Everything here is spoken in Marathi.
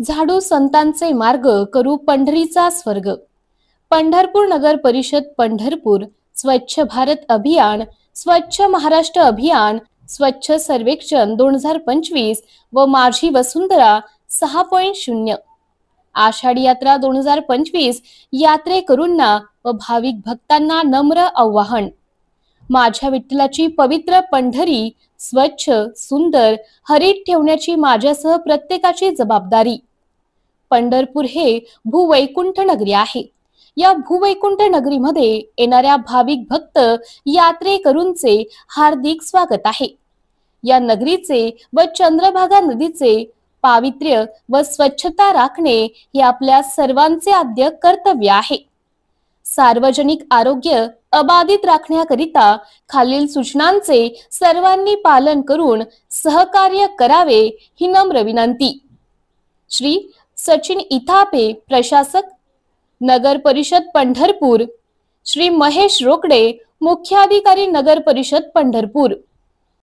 झाडू संतांचे मार्ग, करू पंढरीचा स्वर्ग। पंढरपूर नगर परिषद पंढरपूर स्वच्छ भारत अभियान, स्वच्छ महाराष्ट्र अभियान, स्वच्छ सर्वेक्षण 2025 व माझी वसुंधरा 6.0 आषाढी यात्रा 2025 यात्रेकरूंना व भाविक भक्तांना नम्र आवाहन। माझ्या विठ्ठलाची पवित्र पंढरी स्वच्छ सुंदर हरित ठेवण्याची माझ्यासह प्रत्येकाची जबाबदारी। पंढरपूर हे भूवैकुंठ नगरी आहे। या भूवैकुंठ नगरीमध्ये येणाऱ्या भाविक भक्त यात्रेकरूंचे हार्दिक स्वागत आहे। या नगरीचे व चंद्रभागा नदीचे पावित्र्य व स्वच्छता राखणे हे आपल्या सर्वांचे आद्य कर्तव्य आहे। सार्वजनिक आरोग्य अबाधित राखण्याकरिता खालील सूचनांचे सर्वांनी पालन करून सहकार्य करावे ही नम्र विनंती। श्री सचिन इथापे, प्रशासक, नगर परिषद पंढरपूर। श्री महेश रोकडे, मुख्याधिकारी, नगर परिषद पंढरपूर।